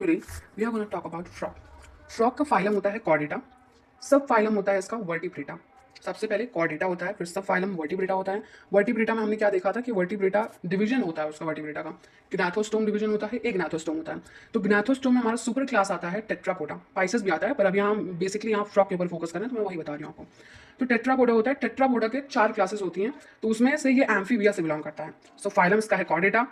Today we are going to talk about frog. Frog का phylum होता है Chordata, सब फाइलम होता है इसका वर्टिब्रेटा। सबसे पहले कॉर्डेटा होता है, फिर सब फाइलम वर्टिब्रेटा होता है। वर्टिब्रेटा में हमने क्या देखा था कि वर्टिब्रेटा डिवीजन होता है उसका, वर्टिब्रेटा का ग्नाथोस्टोम डिवीजन होता है, एक ग्नाथोस्टोम होता है। तो ग्नाथोस्टोम में हमारा सुपर क्लास आता है टेट्रापोडा, पाइसेस भी आता है, पर अभी हम बेसिकली यहाँ फ्रॉग के ऊपर फोकस करें तो मैं वही बता रही हूँ आपको। तो टेट्रापोडा होता है, टेट्रापोडा के 4 क्लासेस होती हैं, तो उसमें से ये एम्फीबिया से बिलोंग करता है। सो फाइलम इसका है कॉर्डेटा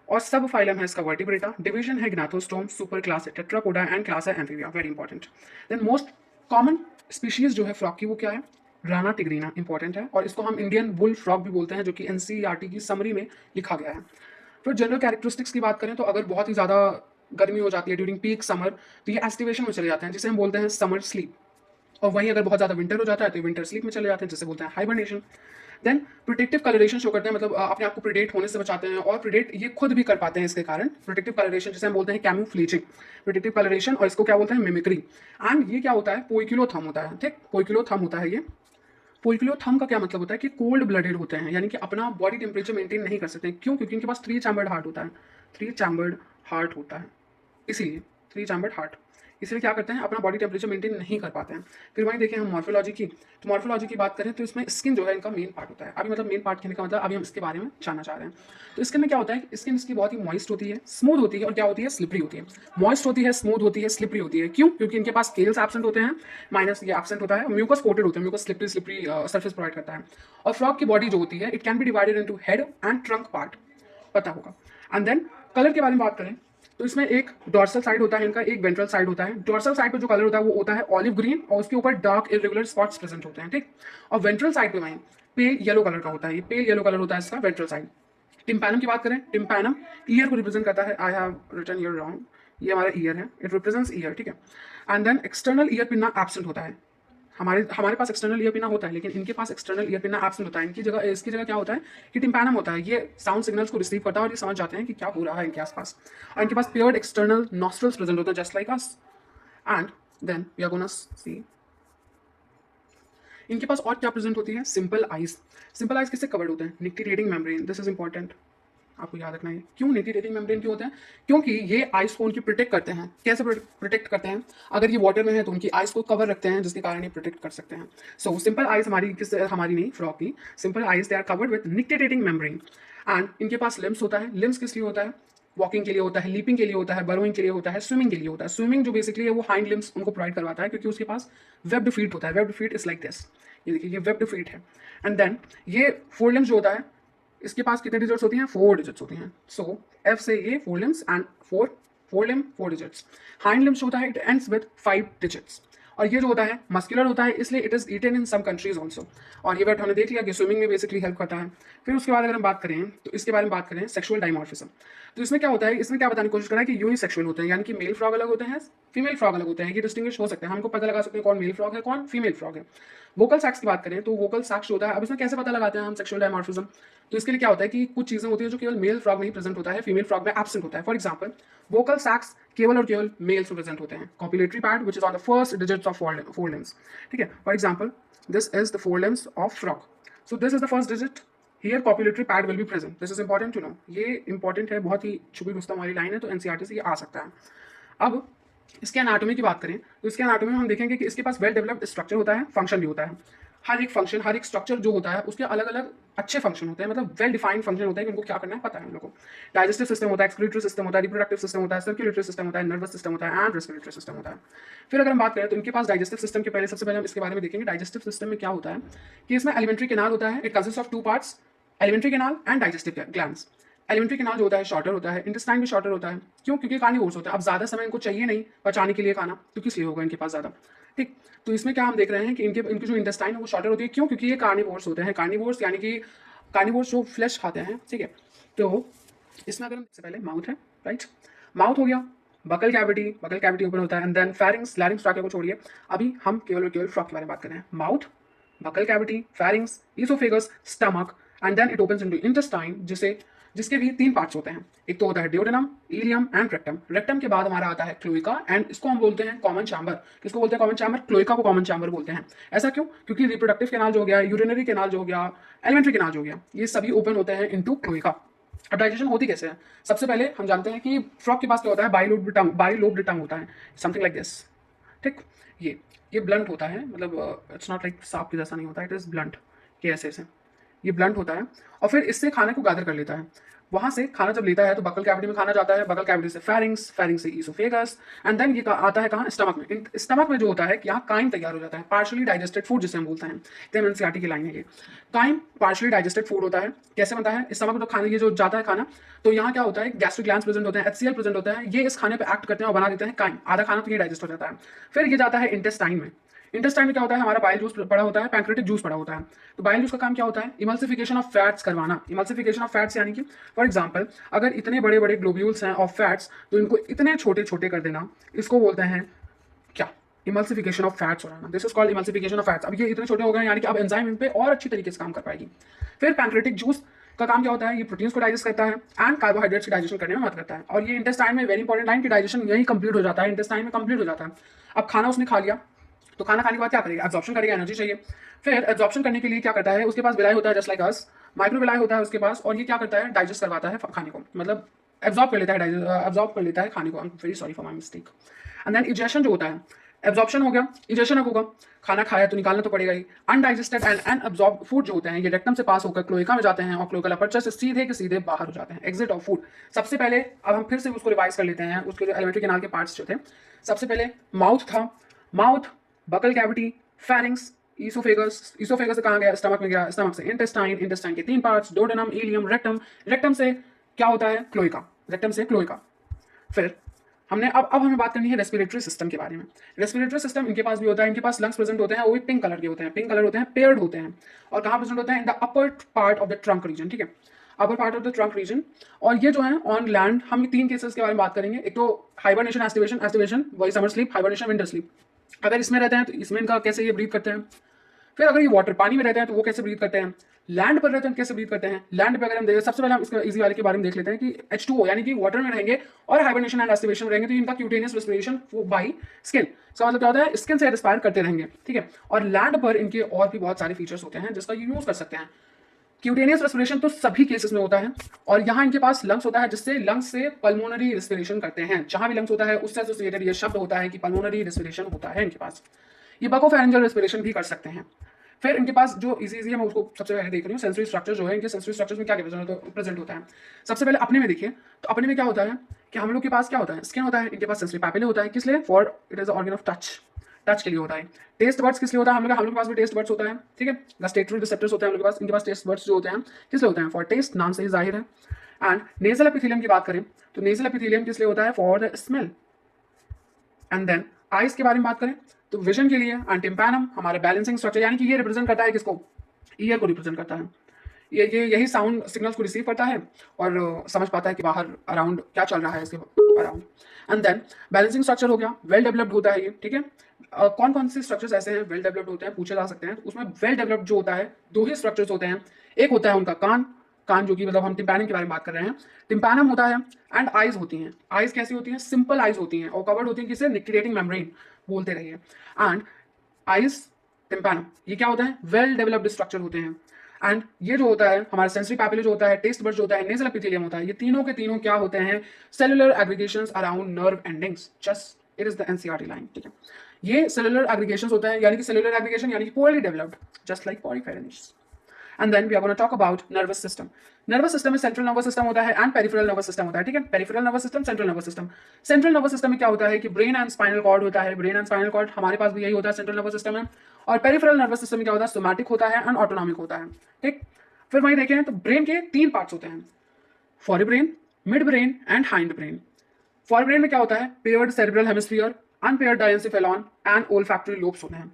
और सब फाइलम है इसका वर्टिब्रेटा, डिवीजन है ग्नाथोस्टोम, सुपर क्लास है टेट्रापोडा एंड क्लास है amphibia, very important. Then most common species जो है फ्रॉग की वो क्या है, राना टिग्रीना, इंपॉर्टेंट है, और इसको हम इंडियन बुल फ्रॉग भी बोलते हैं, जो कि एनसीईआरटी की समरी में लिखा गया है। फिर जनरल कैरेक्टरिस्टिक्स की बात करें तो अगर बहुत ही ज़्यादा गर्मी हो जाती है ड्यूरिंग पीक समर तो ये एस्टिवेशन में चले जाते हैं, जिसे हम बोलते हैं समर स्लीप। और वहीं अगर बहुत ज़्यादा विंटर हो जाता है तो विंटर स्लीप में चले जाते हैं, जिसे बोलते हैं hibernation. Then protective coloration show करते हैं, मतलब अपने आप को प्रिडेट होने से बचाते हैं, और प्रिडेट ये खुद भी कर पाते हैं इसके कारण। प्रोटेक्टिव कलरेशन जिसे हम बोलते हैं कैमूफ्लेजिंग, प्रोटेक्टिव कलरेशन, और इसको क्या बोलते हैं, मिमिक्री। एंड ये क्या होता है, पोइकिलोथर्म होता है, ठीक, पोइकिलोथर्म होता है ये। पोइकिलोथर्म का क्या मतलब होता है कि कोल्ड ब्लडेड होते हैं, यानी कि अपना बॉडी टेम्परेचर मेंटेन नहीं कर सकते। क्यों? क्योंकि इनके पास 3 चैम्बर्ड हार्ट होता है, 3 चैम्बर्ड हार्ट होता है, इसीलिए 3 चैम्बर्ड हार्ट, इसलिए क्या करते हैं, अपना बॉडी टेम्परेचर मेंटेन नहीं कर पाते हैं। फिर वहीं देखें हम मॉर्फोलॉजी की, तो मॉर्फोलॉजी की बात करें तो इसमें स्किन जो है इनका मेन पार्ट होता है। अभी मतलब मेन पार्ट कहने का मतलब अभी हम इसके बारे में जानना चाह रहे हैं। तो स्किन में क्या होता है, स्किन इसकी बहुत ही मॉइस्ट होती है, स्मूथ होती है, और क्या होती है, स्लिपरी होती है। मॉइस्ट होती है, स्मूथ होती है, स्लिपरी होती है। क्यों? क्योंकि इनके पास स्केल्स एब्सेंट होते हैं, माइनस ये एब्सेंट होता है, और म्यूकस कोटेड होते हैं, mucus slippery slippery surface provide करता है। और फ्रॉग की बॉडी जो होती है it can be divided into head and trunk part, पता होगा। एंड देन कलर के बारे में बात करें तो इसमें एक डॉर्सल साइड होता है इनका, एक वेंट्रल साइड होता है। डॉर्सल साइड पे जो कलर होता है वो होता है ऑलिव ग्रीन, और उसके ऊपर डार्क इरेगुलर स्पॉट्स प्रेजेंट होते हैं, ठीक। और वेंट्रल साइड पे वहीं पेल येलो कलर का होता है, ये पेल येलो कलर होता है इसका वेंट्रल साइड। टिम्पैनम की बात करें, टिम्पैनम ईयर को रिप्रेजेंट करता है, I have written ear wrong, ये हमारा ईयर है, इट रिप्रेजेंट्स ईयर, ठीक है। And then external ear pinna absent होता है, हमारे पास एक्सटर्नल ईयर पिना होता है, लेकिन इनके पास एक्सटर्नल ईयर पिना एब्सेंट होता है। इसकी जगह क्या होता है कि टिम्पैनम होता है, ये साउंड सिग्नल्स को रिसीव करता है और ये समझ जाते हैं कि क्या हो रहा है इनके आसपास। और इनके पास पेयर्ड एक्सटर्नल नॉस्ट्रल्स प्रेजेंट होते हैं, just like us. And then we are gonna see इनके पास और क्या प्रेजेंट होती है, सिंपल आइज। सिंपल आइज किससे कवर्ड होते हैं, nictitating membrane, this is important, आपको याद रखना है। क्यों निक्टिरेटिंग मेम्ब्रेन क्यों होते हैं, क्योंकि ये आइस को उनकी प्रोटेक्ट करते हैं। कैसे प्रोटेक्ट करते हैं, अगर ये वाटर में है तो उनकी आइस को कवर रखते हैं, जिसके कारण ये प्रोटेक्ट कर सकते हैं। सो सिंपल आइज हमारी नहीं, फ्रॉग की simple eyes they are covered with nictitating membrane. And इनके पास लिम्स होता है, लिम्स किस लिए होता है, वॉकिंग के लिए होता है, लीपिंग के लिए होता है, बरोइंग के लिए होता है, स्विमिंग के लिए होता है। स्विमिंग जो बेसिकली है वो हाइंड लिम्स उनको प्रोवाइड करवाता है, क्योंकि उसके पास वेब्ड फीट होता है। Webbed feet is like this, ये देखिए ये वेब्ड फीट है। एंड देन ये फोर लिम्स जो होता है, इसके पास कितने डिजिट्स होती हैं, 4 डिजिट्स होती हैं। सो एफ से ये 4 limbs and 4 limb 4 digits. Hind limbs होता है इट एंड्स विद 5 डिजिट्स। और ये जो होता है मस्कुलर होता है, इसलिए it is eaten in some countries also. और ये वर्ड हमने देख लिया कि स्विमिंग में बेसिकली हेल्प करता है। फिर उसके बाद अगर हम बात करें तो इसके बारे में बात करें सेक्सुअल डाइमॉर्फिज्म, तो इसमें क्या होता है, इसमें क्या बताने की कोशिश करा है कि यूनिसेक्सुअल होते हैं, यानी कि मेल फ्रॉग अलग होते हैं, फीमेल फ्रॉग अलग होते हैं। ये डिस्टिंग्विश हो सकते हैं, हमको पता लगा सकते हैं कौन मेल फ्रॉग है कौन फीमेल फ्रॉग है। वोकल सैक्स की बात करें तो वोकल सैक्स होता है, अब इसमें कैसे पता लगाते हैं हम सेक्सुअल डाइमॉर्फिज्म, तो इसके लिए क्या होता है कि कुछ चीजें होती है जो केवल मेल फ्रॉग में ही प्रेजेंट होता है, फीमेल फ्रॉग में एब्सेंट होता है। फॉर एग्जांपल वोकल सैक्स केवल और केवल मेल्स में प्रेजेंट होते हैं। Copulatory pad which is on the first digits of fore limbs, ठीक है। For example this is the fore limbs of frog, so this is the first digit, here copulatory pad will be present, this is important to know. ये important है, बहुत ही छुपी रुस्तम वाली line है, तो NCERT से ये आ सकता है। अब इसके एनाटॉमी की बात करें तो इसके एनाटॉमी में हम देखेंगे कि इसके पास वेल डेवलप्ड स्ट्रक्चर होता है, फंक्शन भी होता है। हर एक फंक्शन, हर एक स्ट्रक्चर जो होता है उसके अलग अलग अच्छे फंक्शन होते हैं, मतलब वेल डिफाइंड फंक्शन होता है कि उनको क्या करना है पता है हम लोगों को। डाइजेस्टिव सिस्टम होता है, एक्सक्रीटरी सिस्टम होता है, रिप्रोडक्टिव सिस्टम होता है, सर्कुलेटरी सिस्टम होता है, नर्वस सिस्टम होता है एंड रेस्पिरेटरी सिस्टम होता है। फिर अगर हम बात करें तो इनके पास डाइजेस्टिव सिस्टम के पहले सबसे पहले हम इसके बारे में देखेंगे। डाइजेस्टिव सिस्टम में क्या होता है कि इसमें एलिमेंट्री कैनाल होता है, it consist of 2 parts, alimentary canal and digestive glands. Alimentary canal जो होता है शॉर्टर होता है, इंटेस्टाइन भी शॉर्टर होता है। क्यों? क्योंकि कार्निवोर्स होते हैं, अब ज्यादा समय इनको चाहिए नहीं पचाने के लिए खाना, तो किस लिए होगा इनके पास ज्यादा, ठीक। तो इसमें क्या हम देख रहे हैं कि इनकी जो इंटेस्टाइन है वो शॉर्टर होती है। क्यों? क्योंकि ये कार्निवोर्स होते हैं, कार्निवोर्स यानी कि कार्निवोर्स जो फ्लैश खाते हैं, ठीक है। तो इसमें अगर हम सबसे पहले माउथ है, राइट, माउथ हो गया, बकल कैविटी ओपन होता है, एंड देन फेरिंग्स, लैरिंग्स ट्रैके को छोड़िए, अभी हम केवल और केवल फ्रॉग के बारे में बात कर रहे हैं। Mouth, buccal cavity, pharynx, oesophagus, stomach, and then it opens into intestine, जिसके भी 3 पार्ट्स होते हैं। एक तो होता है duodenum, ileum and rectum. Rectum के बाद हमारा आता है क्लोइका, एंड इसको हम बोलते हैं कॉमन चैम्बर। किसको बोलते हैं कॉमन चैम्बर? क्लोइका को कॉमन चैम्बर बोलते हैं। ऐसा क्यों? क्योंकि रिप्रोडक्टिव कैनाल जो हो गया, यूरिनरी कैनाल जो हो गया, एलिमेंट्री कैनाल जो हो गया, ये सभी ओपन होते हैं इनटू क्लोइका। अब डाइजेशन होती कैसे है? सबसे पहले हम जानते हैं कि फ्रॉग के पास क्या होता है, बाइलोब्ड टंग होता है, समथिंग लाइक दिस। ठीक, ये ये ब्लंट होता है, मतलब इट्स नॉट लाइक सांप के जैसा नहीं होता, इट इज ब्लंट, ये ऐसे ये ब्लंट होता है और फिर इससे खाने को गैदर कर लेता है। वहां से खाना जब लेता है तो बकल कैविटी में खाना जाता है, बकल कैविटी से फेरिंग्स, फेरिंग्स से ईसोफेगस, एंड देन ये आता है कहाँ, स्टमक में। स्टमक में जो होता है कि यहाँ काइम तैयार हो जाता है, पार्शली डाइजेस्टेड फूड जिसे हम बोलते हैं। एकदम एनसीईआरटी की लाइन है ये। काइम पार्शली डाइजेस्टेड फूड होता है। कैसे बनता है? स्टमक में तो खाने, ये जो जाता है खाना, तो यहाँ क्या होता है, गैस्ट्रिक ग्लैंड्स प्रेजेंट होते हैं, एचसीएल प्रेजेंट होता है, ये इस खाने पे एक्ट करते हैं और बना देते हैं काइम। आधा खाना तो ये डाइजेस्ट हो जाता है। फिर ये जाता है इंटेस्टाइन में। इंटेस्टाइन में क्या होता है, हमारा बाइल जूस पड़ा होता है, पैंक्रेटिक जूस पड़ा होता है। तो बाइल जूस का काम क्या होता है, इमल्सिफिकेशन ऑफ फैट्स करवाना। इमल्सिफिकेशन ऑफ फैट्स यानी कि फॉर एग्जांपल अगर इतने बड़े बड़े ग्लोब्यूल्स हैं ऑफ फैट्स, तो इनको इतने छोटे छोटे कर देना, इसको बोलते हैं क्या, इमल्सिफिकेशन ऑफ फैट्स हो रहा है। This is called emulsification of fats. अब ये इतने छोटे हो गए यानी कि अब एंजाइम इन पे और अच्छी तरीके से काम कर पाएगी। फिर पैंक्रेटिक जूस का काम क्या होता है, ये प्रोटीन्स को डाइजेस्ट करता है एंड कार्बोहाइड्रेट्स की डाइजेशन करने में मदद करता है। और ये इंटेस्टाइन में वेरी इंपॉर्टेंट लाइन की डाइजेशन यही कंप्लीट हो जाता है, इंटेस्टाइन में कंप्लीट हो जाता है। अब खाना उसने खा लिया, तो खाना खाने के बाद क्या करेगा, एब्जॉर्प्शन करेगा, एनर्जी चाहिए। फिर एब्जॉर्प्शन करने के लिए क्या करता है, उसके पास विलाई होता है, जस्ट लाइक अस, माइक्रोविलाई होता है उसके पास, और ये क्या करता है, डाइजेस्ट करवाता है खाने को, मतलब एब्जॉर्ब कर लेता है, एब्जॉर्ब कर लेता है खाने को। I am very sorry for my mistake. And then egestion जो होता है, एब्जॉर्प्शन हो गया, इजेशन अब होगा, खाना खाया तो निकालना तो पड़ेगा ही। अनडाइजेस्टेड एंड अनअब्जॉर्ब फूड जो होते हैं, ये रेक्टम से पास होकर क्लोएका में जाते हैं और क्लोएकल अपर्चर से सीधे के सीधे बाहर हो जाते हैं। Exit of food. सबसे पहले अब हम फिर से उसको रिवाइज कर लेते हैं, उसके जो एलिमेंट्री कैनाल के पार्ट्स जो थे, सबसे पहले माउथ था, mouth, buccal cavity, pharynx, oesophagus, oesophagus से कहाँ गया, स्टमक में गया, स्टमक से इंटेस्टाइन, इंटेस्टाइन के 3 parts, duodenum, ileum, rectum, rectum से क्या होता है, क्लोइका, रेक्टम से क्लोइका। फिर हमने अब हमें बात करनी है रेस्पिरेटरी सिस्टम के बारे में। रेस्पिरेटरी सिस्टम इनके पास भी होता है, इनके पास लंग्स प्रेजेंट होते हैं, वो भी पिंक कलर के होते हैं, पिंक कलर होते हैं, पेयर्ड होते हैं। और कहाँ प्रेजेंट होते हैं, in the upper part of the trunk reason, ठीक है, upper part of the trunk reason. और ये जो है ऑन लैंड, हम 3 केसेस के बारे में बात करेंगे। एक तो हाइबरनेशन, एस्टिवेशन, एस्टिवेशन वही summer sleep, hibernation winter sleep. अगर इसमें रहते हैं तो इसमें इनका कैसे ये ब्रीथ करते हैं। फिर अगर ये वाटर पानी में रहते हैं तो वो कैसे ब्रीथ करते हैं, लैंड पर रहते हैं कैसे ब्रीथ करते हैं। लैंड पे अगर हम देखें, सबसे पहले हम इसका इजी वाले के बारे में देख लेते हैं कि H2O यानी कि वाटर में रहेंगे और हाइबरनेशन एंड एस्टिवेशन रहेंगे, तो इनका क्यूटेनियस रेस्पिरेशन बाई स्किन। इसका मतलब क्या होता है, स्किन से रेस्पायर करते रहेंगे, ठीक है। और लैंड पर इनके और भी बहुत सारे फीचर्स होते हैं जिसका यूज कर सकते हैं। क्यूटेनियस रेस्पिरेशन तो सभी केसेस में होता है, और यहाँ इनके पास लंग्स होता है, जिससे लंग्स से पल्मोनरी रेस्पिरेशन करते हैं। जहां भी लंग्स होता है उससे एसोसिएटेड ये शब्द होता है कि पल्मोनरी रेस्पिरेशन होता है इनके पास। ये बकोफेरेंजियल रेस्पिरेशन भी कर सकते हैं। फिर इनके पास जो इजी है, मैं उसको सबसे पहले देख रही हूँ, सेंसरी स्ट्रक्चर जो है, इनके सेंसरी स्ट्रक्चर्स में क्या क्या प्रेजेंट होता है। सबसे पहले अपने में देखिए, तो अपने में क्या होता है कि हम लोग के पास क्या होता है, स्किन होता है, इनके पास सेंसरी पैपिले होता है, किस लिए, for it is organ of touch, touch के लिए होता है। टेस्ट बर्ड्स किस लिए होता है, हम लोग के पास भी टेस्ट बर्ड्स होता है, ठीक है, गस्टेटरी रिसेप्टर्स होते हैं हम लोग के पास, इनके पास टेस्ट बर्ड्स जो होते हैं किस लिए होते हैं, फॉर टेस्ट, नाम से ही जाहिर है। एंड नेजल एपिथेलियम की बात करें तो नेजल एपिथेलियम किस लिए होता है, for the smell. And then eyes के बारे में बात करें तो विजन के लिए, एंड टिम्पैनम हमारा बैलेंसिंग स्ट्रक्चर, यानी कि ये रिप्रेजेंट करता है किसको, ईयर को रिप्रेजेंट करता है। ये यही साउंड सिग्नल्स को रिसीव करता है और समझ पाता है कि बाहर अराउंड क्या चल रहा है इसके around. And then balancing structure हो गया, वेल डेवलप्ड होता है ये, ठीक है। कौन कौन से स्ट्रक्चर्स ऐसे हैं वेल डेवलप्ड होते हैं, पूछे जा सकते हैं। तो उसमें वेल डेवलप्ड जो होता है, 2 ही स्ट्रक्चर्स होते हैं। एक होता है उनका कान, कान जो कि मतलब हम टिम्पैनम के बारे में बात कर रहे हैं, टिम्पैनम होता है। एंड आइज होती हैं, आइज कैसी होती हैं, सिंपल आइज होती हैं और कवर्ड होती हैं किसे, निक्टिडेटिंग मेम्ब्रेन, बोलते रहिए। एंड आइज, टिम्पैनम, ये क्या होता है, वेल डेवलप्ड स्ट्रक्चर होते हैं। एंड ये जो होता है हमारा सेंसरी पैपिले जो होता है, टेस्ट बर्ड जो होता है, नेजल एपिथेलियम होता है, ये तीनों के तीनों क्या होते हैं, cellular aggregations around nerve endings. Just it is the NCERT line, ठीक है। ये सेलुलर एग्रीगेशंस होता है, यानी कि सेलुलर एग्रीगेशन यानी कि poorly developed, just like poriferans. And then we are gonna talk about nervous system. Nervous system में सेंट्रल नर्वस सिस्टम होता है एंड पेरिफेरल नर्वस सिस्टम होता है, ठीक है। Peripheral nervous system, central nervous system. Central nervous system में क्या होता है कि ब्रेन एंड स्पाइनल कॉर्ड होता है, ब्रेन एंड स्पाइनल कॉर्ड हमारे पास भी यही होता है सेंट्रल नर्वस सिस्टम में। और पेरिफेरल नर्वस सिस्टम में क्या होता है, सोमैटिक होता है एंड ऑटोनॉमिक होता है, ठीक। फिर वहीं देखें तो ब्रेन के 3 पार्ट्स होते हैं, fore brain, mid brain and hind brain. Fore brain में क्या होता है, paired cerebral hemisphere, unpaired diencephalon and olfactory lobes होते हैं।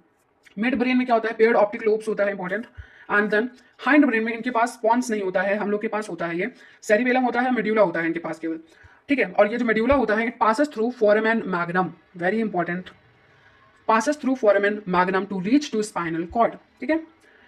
मिड ब्रेन में क्या होता है, पेयर्ड ऑप्टिक लोब्स होता है, important. And then hind brain में इनके पास पॉन्स नहीं होता है, हम लोग के पास होता है ये सेरिबेलम होता है, मेड्यूला होता है इनके पास केवल, ठीक है। और ये जो मेड्यूला होता है, it passes through foramen magnum, very important, passes through foramen magnum to reach to spinal cord, ठीक है।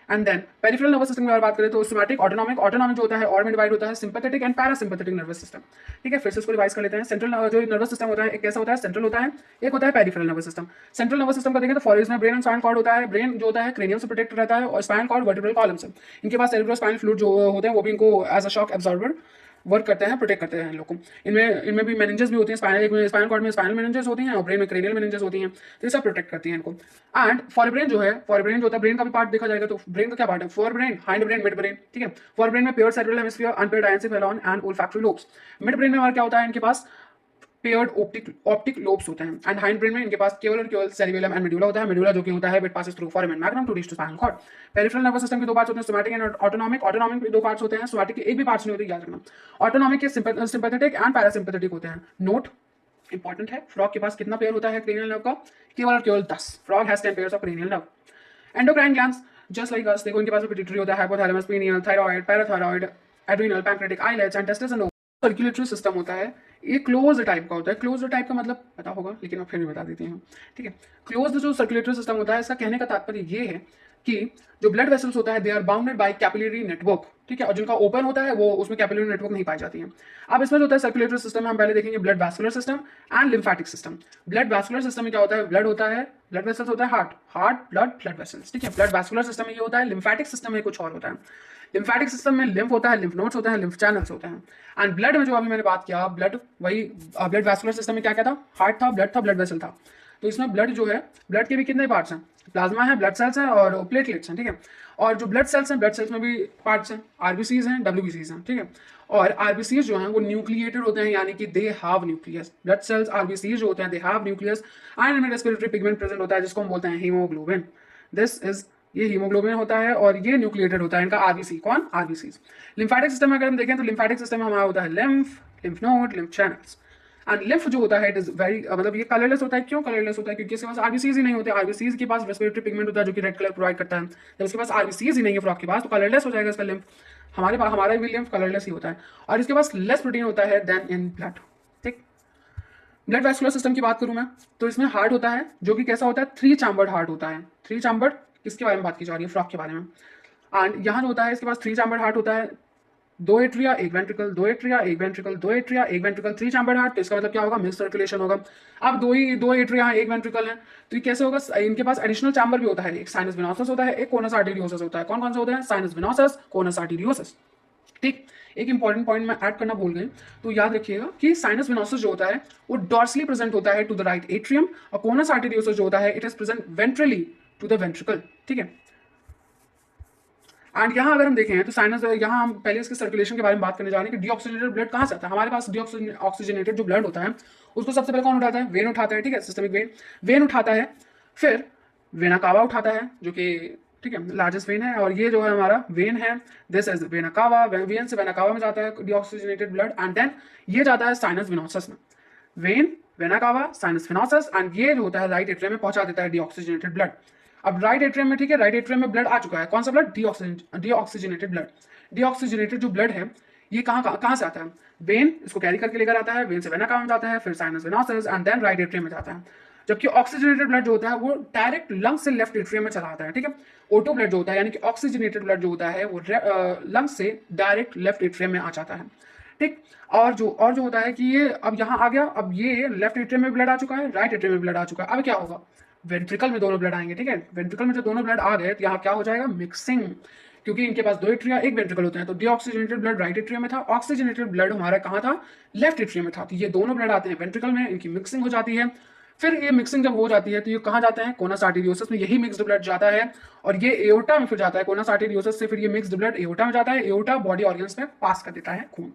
And then peripheral nervous system की बात करें तो सोमैटिक, ऑटोनॉमिक, ऑटोनॉमिक जो होता है और में डिवाइड होता है sympathetic and parasympathetic nervous system, ठीक है। फिर से इसको रिवाइज कर लेते हैं। सेंट्रल जो नर्वस सिस्टम होता है एक कैसा होता है, सेंट्रल होता है, एक होता है peripheral nervous system. Central nervous system का देखें तो फॉर में ब्रेन एंड स्पाइनल कॉर्ड होता है, ब्रेन जो होता है क्रेनियम से प्रोटेक्ट रहता है और स्पाइनल कॉर्ड वर्टिब्रल कॉलम से। इनके पास सेरेब्रो स्पाइनल फ्लूइड जो होते हैं वो भी इनको as a shock absorber work करते हैं, प्रोटेक्ट करते हैं इन लोग को। इनमें इनमें भी मेनिंजेस भी होती हैं, स्पाइनल कॉर्ड में स्पाइनल मेनिंजेस होती हैं और ब्रेन में क्रेनियल मेनिंजेस होती हैं, तो ये सब प्रोटेक्ट करती हैं इनको। एंड फॉरब्रेन जो है, फॉरब्रेन जो होता है ब्रेन का भी पार्ट देखा जाएगा तो ब्रेन का क्या पार्ट है, forebrain, hind brain, mid brain, ठीक है। फोरब्रेन में paired cerebral hemisphere, unpaired encephalon and olfactory lobes. Mid brain में हमारा क्या होता है, इनके पास पेयर्ड ऑप्टिक लोब्स होते हैं। एंड हाइंड ब्रेन में इनके पास केवल और केवल सेरिबेलम एंड मेडुला होता है। मेडुला जो कि होता है it passes through foramen magnum to reach to spinal cord. Peripheral nervous system के दो पार्ट्स होते हैं, सोमैटिक एंड ऑटोनॉमिक। ऑटोनॉमिक के दो पार्ट्स होते हैं, सोमैटिक के एक भी पार्ट्स नहीं होते, याद रखना। ऑटोनॉमिक के सिंपैथेटिक एंड पैरासिम्पैथेटिक होते हैं। नोट इंपॉर्टेंट है, फ्रॉग के पास कितना पेयर होता है क्रेनियल नर्व का, केवल और केवल 10। Frog has 10 pairs of cranial nerve. Endocrine glands just like us, देखो इनके पास पिट्यूटरी होता है, hypothalamus, pineal, thyroid, parathyroid, adrenal, pancreatic, islets and testis and circulatory system होता है। ये क्लोज टाइप का होता है। क्लोज टाइप का मतलब पता होगा लेकिन मैं फिर भी बता देती हूँ, ठीक है। क्लोज जो सर्कुलेटरी सिस्टम होता है, इसका कहने का तात्पर्य ये है कि जो ब्लड वेसल्स होता है they are bounded by capillary network, ठीक है, और जिनका ओपन होता है वो उसमें कैपिलरी नेटवर्क नहीं पाई जाती है। अब इसमें जो होता है सर्कुलेटरी सिस्टम में हम पहले देखेंगे blood vascular system and lymphatic system. Blood vascular system में क्या होता है, ब्लड होता है, ब्लड वेसल्स होता है, हार्ट ब्लड वेसल्स, ठीक है। ब्लड वैस्कुलर सिस्टम में ये होता है। लिम्फैटिक सिस्टम में कुछ और होता है। लिम्फैटिक सिस्टम में लिम्फ होता है, लिम्फ नोड्स होते हैं, लिम्फ चैनल्स होते हैं। एंड ब्लड में जो अभी मैंने बात किया, ब्लड वही ब्लड वैस्कुलर सिस्टम में क्या क्या था, हार्ट था, ब्लड वेसल था। तो इसमें ब्लड जो है, ब्लड के भी कितने पार्ट्स हैं, प्लाज्मा है, ब्लड सेल्स हैं और प्लेटलेट्स हैं, ठीक है। और जो ब्लड सेल्स हैं, ब्लड सेल्स में भी पार्ट्स हैं, आरबीसीज हैं, डब्ल्यूबीसीज हैं, ठीक है। और आरबीसीज जो हैं वो न्यूक्लिएटेड होते हैं, यानी कि they have nucleus. Blood cells RBCs जो होते हैं दे हैव न्यूक्लियस एंड इनमें रेस्पिरेटरी पिगमेंट प्रेजेंट होता है जिसको हम बोलते हैं हीमोग्लोबिन। दिस इज, ये हीमोग्लोबिन होता है और ये न्यूक्लिएटेड होता है इनका आरबीसी। कौन, आरबीसी। लिम्फैटिक सिस्टम में अगर हम देखें तो लिम्फैटिक सिस्टम में हमारा होता है lymph node, lymph channels. And lymph जो होता है इट इज वेरी मतलब ये कलरलेस होता है। क्यों कलरलेस होता है, क्योंकि इसके पास आरबीसीज ही नहीं होते। आरबीसीज के पास रेस्पिरेटरी पिगमेंट होता है जो कि रेड कलर प्रोवाइड करता है। जब इसके पास आरबीसीज ही नहीं है फ्रॉग के पास तो कलरलेस हो जाएगा इसका लिम्फ। हमारा भी लिम्फ कलरलेस ही होता है और इसके पास लेस प्रोटीन होता है देन इन ब्लड, ठीक। ब्लड वैस्कुलर सिस्टम की बात करूं मैं तो इसमें हार्ट होता है जो कि कैसा होता है, 3 चैम्बर्ड हार्ट होता है। 3 चैम्बर्ड किसके बारे में बात की जा रही है, फ्रॉग के बारे में। एंड यहाँ जो होता है इसके पास 3 चैम्बर्ड हार्ट होता है, 2 atria 1 ventricle, 2 atria 1 ventricle, 2 atria 1 ventricle, 3 chambered heart. तो इसका मतलब क्या होगा, मिक्स सर्कुलेशन होगा। अब दो एट्रिया 1 वेंट्रिकल है तो ये कैसे होगा, इनके पास एडिशनल चैम्बर भी होता है। एक साइनस वेनोसस होता है, एक कोनस आर्टेरियोसस होता है। कौन कौन से होते हैं, साइनस वेनोसस, कोनस आर्टेरियोसस, ठीक। एक इंपॉर्टेंट पॉइंट मैं ऐड करना भूल गई, तो याद रखिएगा कि साइनस वेनोसस जो होता है वो डॉर्सली प्रेजेंट होता है टू द राइट एट्रियम और कोनस आर्टेरियोसस जो होता है it is present ventrally to the ventricle, ठीक है। एंड यहाँ अगर हम देखें तो साइनस, यहाँ हम पहले इसके सर्कुलेशन के बारे में बात करने जा रहे हैं कि डीऑक्सीजनेटेड ब्लड कहाँ से आता है। हमारे पास डीऑक्सीजनेटेड जो ब्लड होता है उसको सबसे पहले कौन उठाता है, वेन उठाता है, ठीक है, सिस्टमिक वेन उठाता है। फिर वेना कावा उठाता है जो कि, ठीक है, लार्जेस्ट वेन है। और ये जो है हमारा वेन है, this is vena cava. When से वेना कावा में जाता है डीऑक्सीजनेटेड ब्लड एंड देन ये जाता है साइनस वेनोसस में। When, vena cava, sinus venosus and ये जो होता है राइट एट्रियम में पहुंचा देता है डीऑक्सीजनेटेड ब्लड। अब राइट एट्रियम में, ठीक है, राइट एट्रियम में ब्लड आ चुका है। कौन सा ब्लड, डीऑक्सीजनेटेड ब्लड। डीऑक्सीजनेटेड जो ब्लड है ये कहाँ से आता है, वेन इसको कैरी करके लेकर आता है, वेन से वेना कावा में जाता है, फिर sinus venosus and then right atrium में जाता है। जबकि ऑक्सीजनेटेड ब्लड जो होता है वो डायरेक्ट लंग से लेफ्ट एट्रियम में चला आता है, ठीक है। ओटो ब्लड जो होता है यानी कि ऑक्सीजनेटेड ब्लड जो होता है वो लंग से डायरेक्ट लेफ्ट एट्रियम में आ जाता है, ठीक। और जो होता है कि ये अब यहाँ आ गया, अब ये लेफ्ट एट्रियम में ब्लड आ चुका है, राइट एट्रियम में ब्लड आ चुका है। अब क्या होगा, वेंट्रिकल में दोनों ब्लड आएंगे, ठीक है। वेंट्रिकल में जो दोनों ब्लड आ गए तो यहाँ क्या हो जाएगा, मिक्सिंग, क्योंकि इनके पास 2 एट्रिया 1 वेंट्रिकल होते हैं। तो डीऑक्सीजनेटेड ब्लड राइट एट्रियम में था, ऑक्सीजनेटेड ब्लड हमारा कहाँ था, लेफ्ट एट्रियम में था। तो ये दोनों ब्लड आते हैं वेंट्रिकल में, इनकी मिक्सिंग हो जाती है। फिर ये मिक्सिंग जब हो जाती है तो ये कहाँ जाते हैं, कोनस आर्टेरियोसस में यही मिक्स्ड ब्लड जाता है और ये एओर्टा में फिर जाता है। कोनस आर्टेरियोसस से फिर ये मिक्स्ड ब्लड एओर्टा में जाता है, एओर्टा बॉडी ऑर्गन्स में पास कर देता है खून।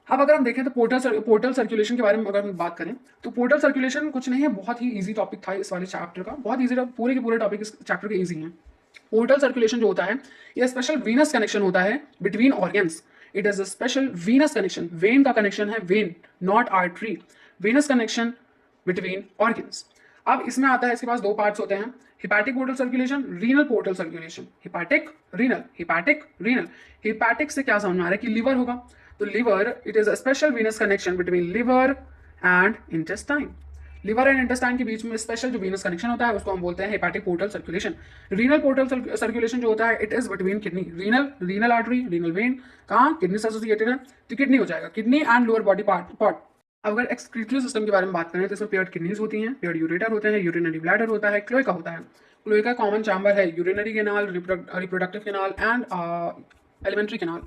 अब अगर हम देखें तो पोर्टल सर्कुलेशन के बारे में अगर हम बात करें तो पोर्टल सर्कुलेशन कुछ नहीं है, बहुत ही इजी टॉपिक था इस वाले चैप्टर का, बहुत इजी, पूरे के पूरे टॉपिक इस चैप्टर के इजी हैं। पोर्टल सर्कुलेशन जो होता है ये स्पेशल वीनस कनेक्शन होता है between organs. It is a special venous connection, vein का कनेक्शन है, vein not artery, venous connection between organs. अब इसमें आता है, इसके पास 2 पार्ट्स होते हैं, hepatic portal circulation, renal portal circulation. Hepatic renal, hepatic renal. Hepatic से क्या समझ में आ रहा है कि लीवर होगा, तो liver, it is a special venous connection between liver and intestine. Liver and intestine के बीच में स्पेशल जो वीनस कनेक्शन होता है उसको हम बोलते हैं hepatic portal circulation. Renal portal circulation जो होता है it is between kidney, renal artery, renal vein कहाँ, किडनी से एसोसिएटेड है तो किडनी हो जाएगा, kidney and lower body part. अगर एक्सक्रीटरी सिस्टम के बारे में बात करें तो इसमें पेयर्ड किडनीज होती हैं, पेयर्ड यूरेटर होते हैं, यूरिनरी ब्लैडर होता है, क्लोएका होता है। क्लोएका कॉमन चैम्बर है, urinary canal, reproductive canal and alimentary canal.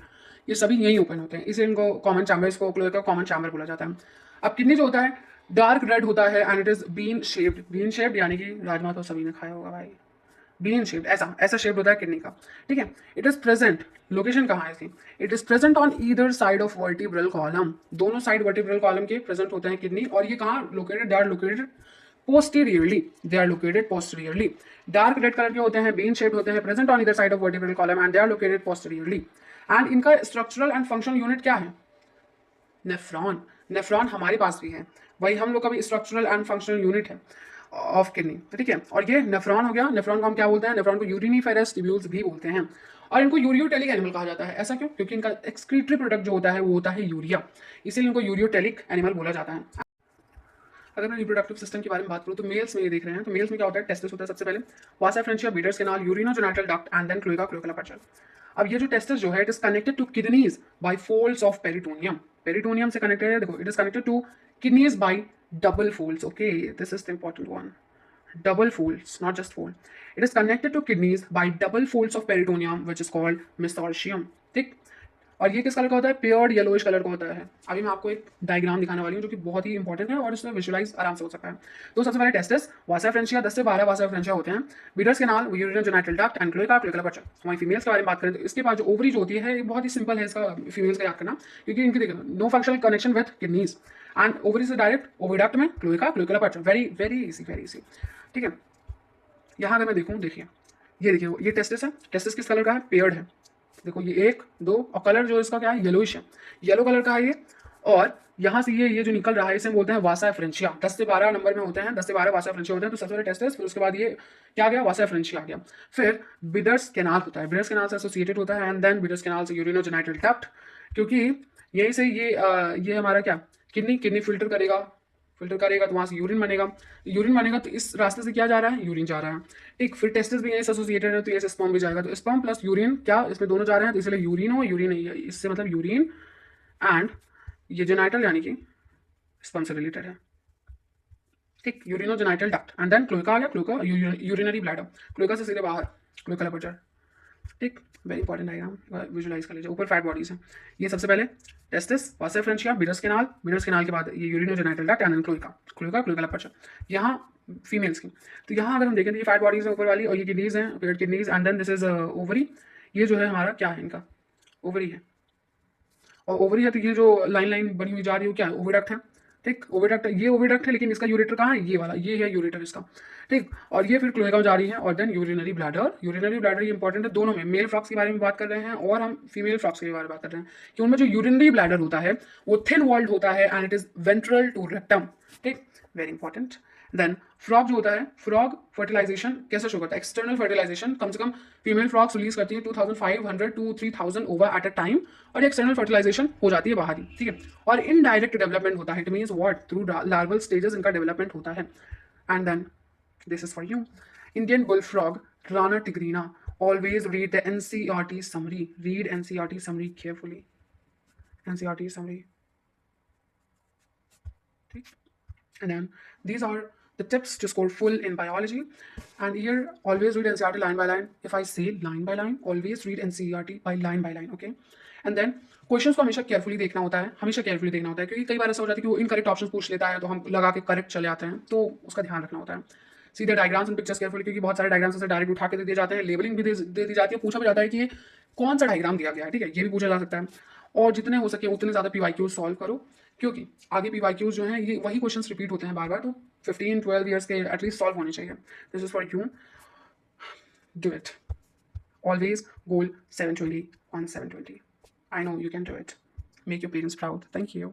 ये सभी यहीं ओपन होते हैं, इसे इनको कॉमन चैम्बर, इसको क्लोएका का कॉमन चैम्बर बोला जाता है। अब किडनी जो होता है डार्क रेड होता है and it is bean shaped, bean shaped यानी कि राजमा तो सभी ने खाया होगा भाई, बीन शेप्ड, ऐसा ऐसा शेप होता है किडनी का, ठीक है। इट इज प्रेजेंट, लोकेशन कहाँ है इसकी, it is present on either side of vertebral column, दोनों साइड वर्टिब्रल कॉलम के प्रेजेंट होते हैं किडनी, और ये कहाँ located, they are located posteriorly, they are located posteriorly, dark red colour के होते हैं, bean shaped होते हैं, present on either side of vertebral column and they are located posteriorly, and इनका structural and functional unit क्या है, nephron, nephron हमारे पास भी है, वही हम लोग का भी स्ट्रक्चरल एंड फंक्शनल यूनिट है ऑफ किडनी, ठीक है। और ये नेफ्रॉन हो गया, नेफ्रॉन को हम क्या बोलते हैं, नेफ्रॉन को यूरिनिफेरस ट्यूब्यूल्स भी बोलते हैं, और इनको यूरियोटेलिक एनिमल कहा जाता है, ऐसा क्यों, क्योंकि इनका एक्सक्रीटरी प्रोडक्ट जो होता है वो होता है यूरिया, इसीलिए इनको यूरियोटेलिक एनिमल बोला जाता है। अगर मैं रिप्रोडक्टिव सिस्टम के बारे में बात करूँ तो मेल्स में ये देख रहे हैं, तो मेल्स में क्या होता है, टेस्टिस होता है सबसे पहले, vasa efferentia, Bidder's canal, urinogenital duct and then cloaca, cloaca aperture. अब ये जो टेस्टिस जो है it is connected to kidneys by folds of peritoneum, peritoneum से कनेक्टेड है, देखो it is connected to kidneys by double folds, okay this is the important one, double folds, not just fold. It is connected to kidneys by double folds of peritoneum, which is called mesorchium. ठीक, और ये किस colour का होता है, paired yellowish colour का होता है। अभी मैं आपको एक डायग्राम दिखाने वाली हूँ जो कि बहुत ही इंपॉर्टेंट है और इसमें विजुअलाइज आराम से हो सकता है। तो सबसे पहले टेस्टिस, वासा फ्रेंचिया, 10 से 12 वासा फ्रेंचिया होते हैं, Bidder's canal, urinogenital duct and cloaca, cloaca aperture. हमारी फीमेल्स के बारे में बात करें तो इसके पास जो ओवरी जो होती है ये बहुत ही सिंपल है इसका फीमेल्स का याद करना, क्योंकि इनकी देखो no functional connection with kidneys and ovary से डायरेक्ट ओविडक्ट में cloaca, cloaca aperture, very very easy, very easy, ठीक है। यहाँ अगर मैं देखूँ, देखिए ये देखिए ये टेस्टिस है, टेस्टिस किस कलर का है, पेयर्ड है, देखो ये 1 2 और कलर जो इसका क्या है, येलोइश है, येलो कलर का है ये, और यहाँ से ये जो निकल रहा है इसे बोलते हैं वासा फ्रेंचिया, 10 से 12 नंबर में होते हैं, 10 से 12 वासा फ्रेंचिया होते हैं। तो सबसे पहले टेस्टिस, फिर उसके बाद ये क्या गया, वासा फ्रेंचिया आ गया, फिर बिडर्स कैनाल होता है, बिडर्स कैनाल से एसोसिएटेड होता है, एंड देन बिडर्स कैनाल से यूरिनोजेनिटल डक्ट, क्योंकि यहीं से ये हमारा क्या, किडनी फिल्टर करेगा, फिल्टर करेगा तो वहाँ से यूरिन बनेगा, यूरिन बनेगा तो इस रास्ते से क्या जा रहा है, यूरिन जा रहा है, ठीक। फिर टेस्टिस भी यहीं से एसोसिएटेड है तो ये स्पर्म भी जाएगा, तो स्पर्म प्लस यूरिन क्या इसमें दोनों जा रहे हैं, तो इसलिए यूरिन हो, यूरिन नहीं है, इससे मतलब यूरिन एंड ये जेनाइटल यानी कि स्पर्म से रिलेटेड है, ठीक। Urinogenital duct and then cloaca आ गया, क्लोएका यूरिनरी ब्लैडर, क्लोएका से सीधे बाहर क्लोएका लेपर्चर, ठीक। वेरी इंपॉर्टेंट डायग्राम विजुलाइज कर लीजिए। ऊपर फैट बॉडीज है, ये सबसे पहले testis, vasa efferentia, Bidder's canal के बाद ये urinogenital duct and then cloaca, cloaca aperture, यहाँ फीमेल्स की। तो यहाँ अगर हम देखें तो ये फैट बॉडीज है ऊपर वाली, और ये किडनीज हैं, paired kidneys, and then this is ovary, ये जो है हमारा क्या है, इनका ओवरी है, और ओवरी है तो ये जो लाइन लाइन बनी हुई जा रही है क्या है, ओविडक्ट है, ठीक। ओविडक्ट, ये ओविडक्ट है, लेकिन इसका यूरेटर कहाँ है, ये वाला, ये है यूरेटर इसका, ठीक। और ये फिर क्लोएका में जा रही है, और then urinary bladder, urinary bladder ये इंपॉर्टेंट है दोनों में, मेल फ्रॉक्स के बारे में बात कर रहे हैं और हम फीमेल फ्रॉक्स के बारे में बात कर रहे हैं, कि उनमें जो यूरिनरी ब्लैडर होता है वो थिन वॉल्ड होता है and it is ventral to rectum, ठीक, वेरी इंपॉर्टेंट। देन फ्रॉग जो होता है, फ्रॉग फर्टिलाइजेशन कैसे शो करता है, एक्सटर्नल फर्टिलाइजेशन, कम से कम फीमेल फ्रॉग्स रिलीज करती है 2500 to 3000 over at a time, और एक्सटर्नल फर्टिलाइजेशन हो जाती है बाहर ही, ठीक है। और इनडायरेक्ट डेवलपमेंट होता है, it means what, through larval stages इनका डेवलपमेंट होता है। And then this is for you, Indian bullfrog rana tigrina, always read the NCERT summary, read NCERT summary carefully, NCERT summary, ठीक। And then these are the tips to score full in biology, and here always read NCERT line by line. If I say line by line, always read NCERT by line, okay। and then questions को हमेशा carefully देखना होता है, हमेशा carefully देखना होता है, क्योंकि कई बार ऐसा हो जाता है कि वो इनकरेक्ट ऑप्शन पूछ लेता है तो हम लगा के करेक्ट चले आते हैं, तो उसका ध्यान रखना होता है। सीधे डायग्राम्स एंड पिक्चर्स केयरफुली, क्योंकि बहुत सारे डायग्राम्स से डायरेक्ट उठा के दे दिए जाते हैं, लेबलिंग भी दे दी जाती है, पूछा भी जाता है कि ये कौन सा डायग्राम दिया गया है, ठीक है, ये भी पूछा जा सकता है। और जितने हो सके उतने ज़्यादा PYQs सॉल्व करो, क्योंकि आगे PYQs जो हैं ये वही क्वेश्चंस रिपीट होते हैं बार बार, तो 15-12 ईयर्स के एटलीस्ट सॉल्व होने चाहिए। This is for you, do it, always goal 720 on 720, I know you can do it, make your parents proud, thank you।